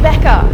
Abeka,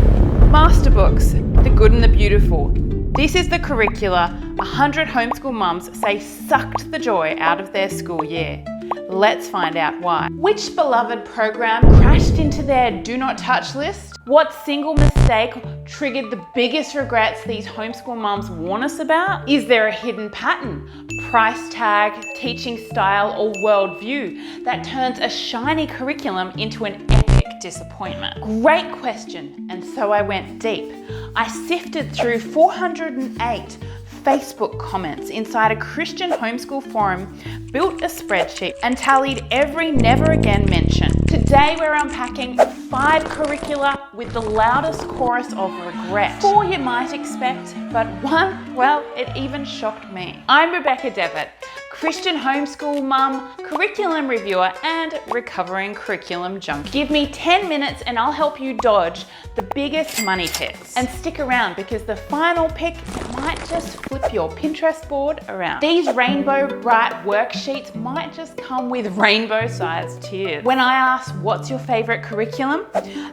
Masterbooks, the good and the beautiful. This is the curricula 100 homeschool mums say sucked the joy out of their school year. Let's find out why. Which beloved program crashed into their do not touch list? What single mistake triggered the biggest regrets these homeschool mums warn us about? Is there a hidden pattern, price tag, teaching style, or worldview that turns a shiny curriculum into an epic disappointment? Great question, and so I went deep. I sifted through 408 Facebook comments inside a Christian homeschool forum, built a spreadsheet, and tallied every never again mention. Today we're unpacking 5 curricula with the loudest chorus of regret. 4 you might expect, but 1, well, it even shocked me. I'm Rebecca Devitt, Christian homeschool mum, curriculum reviewer, and recovering curriculum junkie. Give me 10 minutes and I'll help you dodge the biggest money pits. And stick around because the final pick might just flip your Pinterest board around. These rainbow bright worksheets might just come with rainbow-sized tears. When I asked what's your favorite curriculum,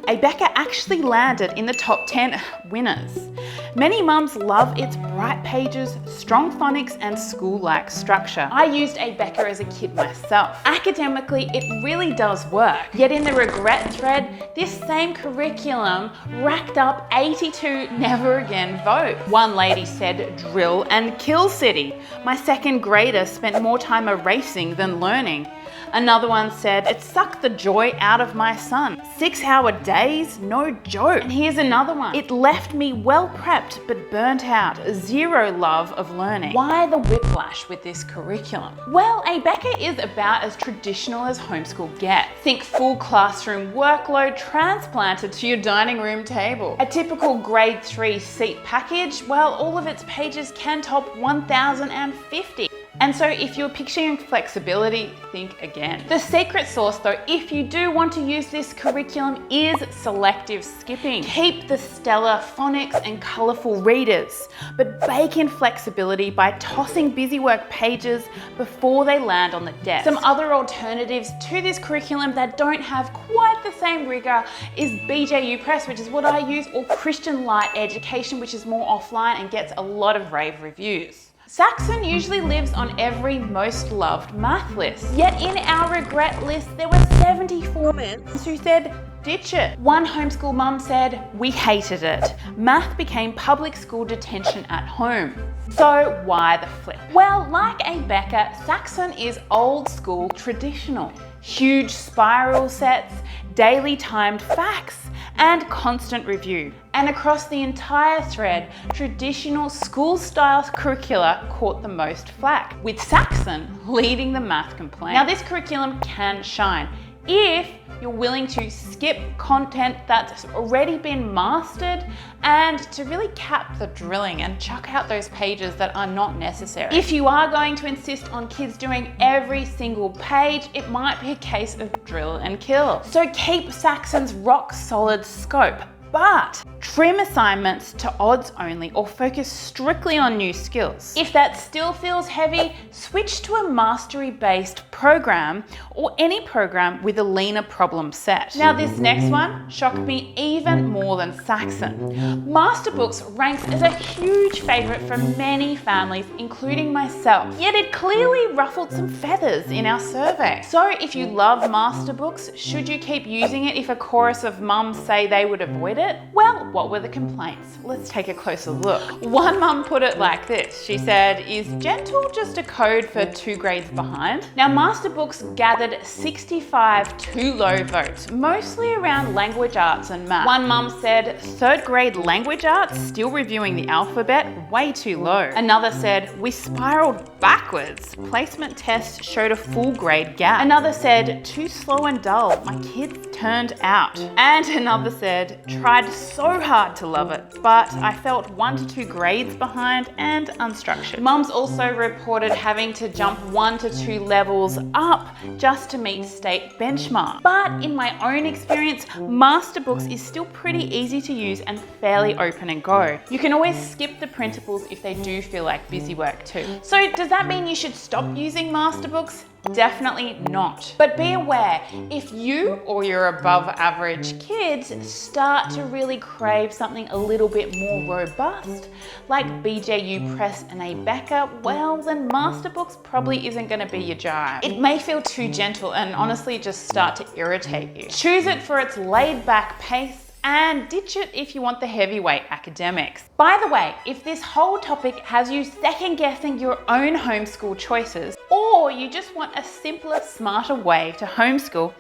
Abeka actually landed in the top 10 winners. Many mums love its bright pages, strong phonics, and school-like structure. I used Abeka as a kid myself. Academically, it really does work. Yet in the regret thread, this same curriculum racked up 82 never again votes. One lady said drill and kill city. My second grader spent more time erasing than learning. Another one said, it sucked the joy out of my son. 6-hour days, no joke. And here's another one. It left me well prepped but burnt out, zero love of learning. Why the whiplash with this curriculum? Well, Abeka is about as traditional as homeschool gets. Think full classroom workload transplanted to your dining room table. A typical grade 3 seat package, well, all of its pages can top 1,050. And so if you're picturing flexibility, think again. The secret sauce though, if you do want to use this curriculum, is selective skipping. Keep the stellar phonics and colourful readers, but bake in flexibility by tossing busy work pages before they land on the desk. Some other alternatives to this curriculum that don't have quite the same rigour is BJU Press, which is what I use, or Christian Light Education, which is more offline and gets a lot of rave reviews. Saxon usually lives on every most loved math list. Yet in our regret list, there were 74 mums who said, ditch it. One homeschool mum said, we hated it. Math became public school detention at home. So why the flip? Well, like Abeka, Saxon is old school traditional. Huge spiral sets, daily timed facts, and constant review. And across the entire thread, traditional school-style curricula caught the most flack, with Saxon leading the math complaint. Now this curriculum can shine if you're willing to skip content that's already been mastered and to really cap the drilling and chuck out those pages that are not necessary. If you are going to insist on kids doing every single page, it might be a case of drill and kill. So keep Saxon's rock solid scope, but trim assignments to odds only or focus strictly on new skills. If that still feels heavy, switch to a mastery-based program or any program with a leaner problem set. Now this next one shocked me even more than Saxon. Masterbooks ranks as a huge favourite for many families, including myself. Yet it clearly ruffled some feathers in our survey. So if you love Masterbooks, should you keep using it if a chorus of mums say they would avoid it? Well, what were the complaints? Let's take a closer look. One mum put it like this. She said, is gentle just a code for 2 grades behind? Now, Masterbooks gathered 65 too low votes, mostly around language arts and math. One mum said, 3rd grade language arts, still reviewing the alphabet, way too low. Another said, we spiraled backwards. Placement tests showed a full grade gap. Another said, too slow and dull, my kids turned out. And another said, tried so hard to love it, but I felt 1 to 2 grades behind and unstructured. Mums also reported having to jump 1 to 2 levels up just to meet state benchmark. But in my own experience, Masterbooks is still pretty easy to use and fairly open and go. You can always skip the printables if they do feel like busy work too. So does that mean you should stop using Masterbooks? Definitely not. But be aware, if you or your above average kids start to really crave something a little bit more robust, like BJU Press and Abeka, well, then Masterbooks probably isn't going to be your jive. It may feel too gentle and honestly just start to irritate you. Choose it for its laid back pace, and ditch it if you want the heavyweight academics. By the way, if this whole topic has you second guessing your own homeschool choices, or you just want a simpler, smarter way to homeschool,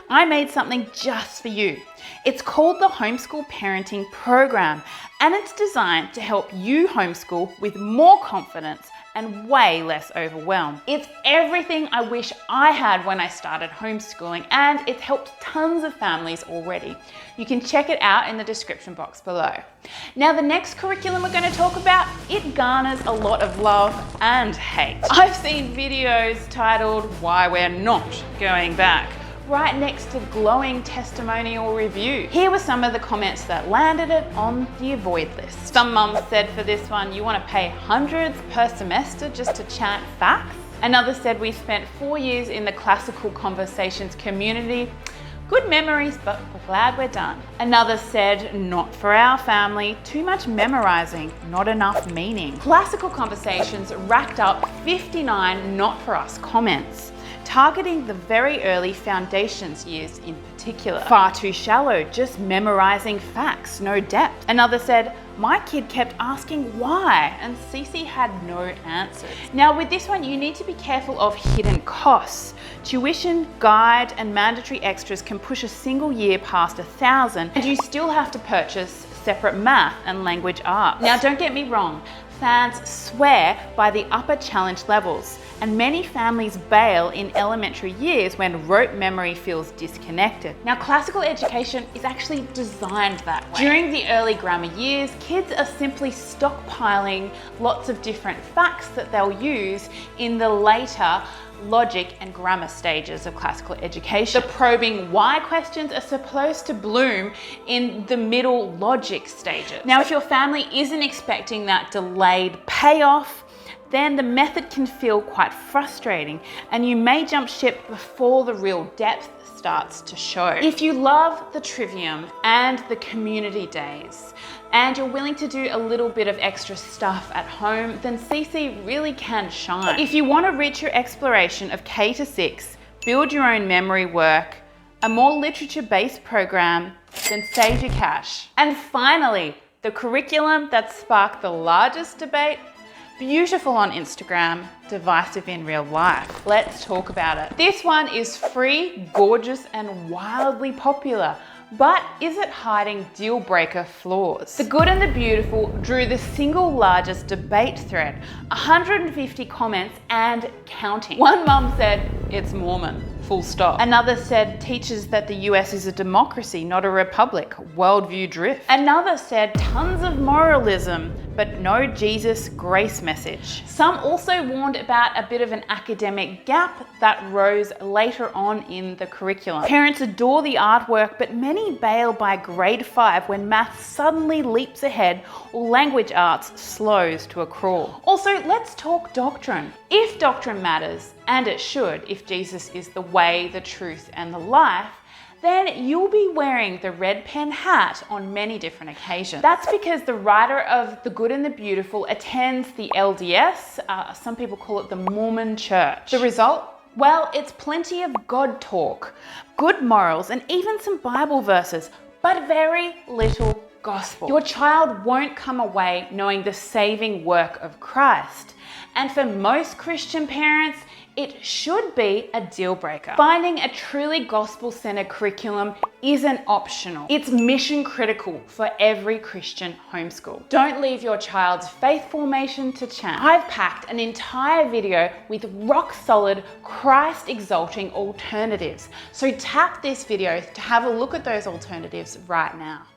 I made something just for you. It's called the Homeschool Parenting Program, and it's designed to help you homeschool with more confidence and way less overwhelm. It's everything I wish I had when I started homeschooling, and it's helped tons of families already. You can check it out in the description box below. Now, the next curriculum we're going to talk about, it garners a lot of love and hate. I've seen videos titled "Why We're Not Going Back" right next to glowing testimonial reviews. Here were some of the comments that landed it on the avoid list. Some mums said for this one, you want to pay hundreds per semester just to chant facts. Another said, we spent 4 years in the classical conversations community. Good memories, but we're glad we're done. Another said, not for our family, too much memorizing, not enough meaning. Classical conversations racked up 59 not for us comments, targeting the very early foundations years in particular. Far too shallow, just memorizing facts, no depth. Another said, my kid kept asking why, and Cece had no answers. Now with this one, you need to be careful of hidden costs. Tuition, guide, and mandatory extras can push a single year past 1,000, and you still have to purchase separate math and language arts. Now don't get me wrong, fans swear by the upper challenge levels, and many families bail in elementary years when rote memory feels disconnected. Now, classical education is actually designed that way. During the early grammar years, kids are simply stockpiling lots of different facts that they'll use in the later logic and grammar stages of classical education. The probing why questions are supposed to bloom in the middle logic stages. Now, if your family isn't expecting that delayed payoff, then the method can feel quite frustrating, and you may jump ship before the real depth starts to show. If you love the trivium and the community days, and you're willing to do a little bit of extra stuff at home, then CC really can shine. If you want to reach your exploration of K to 6, build your own memory work, a more literature-based program, then save your cash. And finally, the curriculum that sparked the largest debate, beautiful on Instagram, divisive in real life. Let's talk about it. This one is free, gorgeous, and wildly popular. But is it hiding deal breaker flaws? The Good and the Beautiful drew the single largest debate thread, 150 comments and counting. One mum said, it's Mormon, full stop. Another said, teaches that the US is a democracy, not a republic, worldview drift. Another said, tons of moralism, but no Jesus grace message. Some also warned about a bit of an academic gap that rose later on in the curriculum. Parents adore the artwork, but many bail by grade 5 when math suddenly leaps ahead or language arts slows to a crawl. Also, let's talk doctrine. If doctrine matters, and it should if Jesus is the way, the truth, and the life, then you'll be wearing the red pen hat on many different occasions. That's because the writer of The Good and the Beautiful attends the LDS, some people call it the Mormon Church. The result? Well, it's plenty of God talk, good morals, and even some Bible verses, but very little gospel. Your child won't come away knowing the saving work of Christ. And for most Christian parents, it should be a deal breaker. Finding a truly gospel-centered curriculum isn't optional. It's mission critical for every Christian homeschool. Don't leave your child's faith formation to chance. I've packed an entire video with rock solid, Christ exalting alternatives. So tap this video to have a look at those alternatives right now.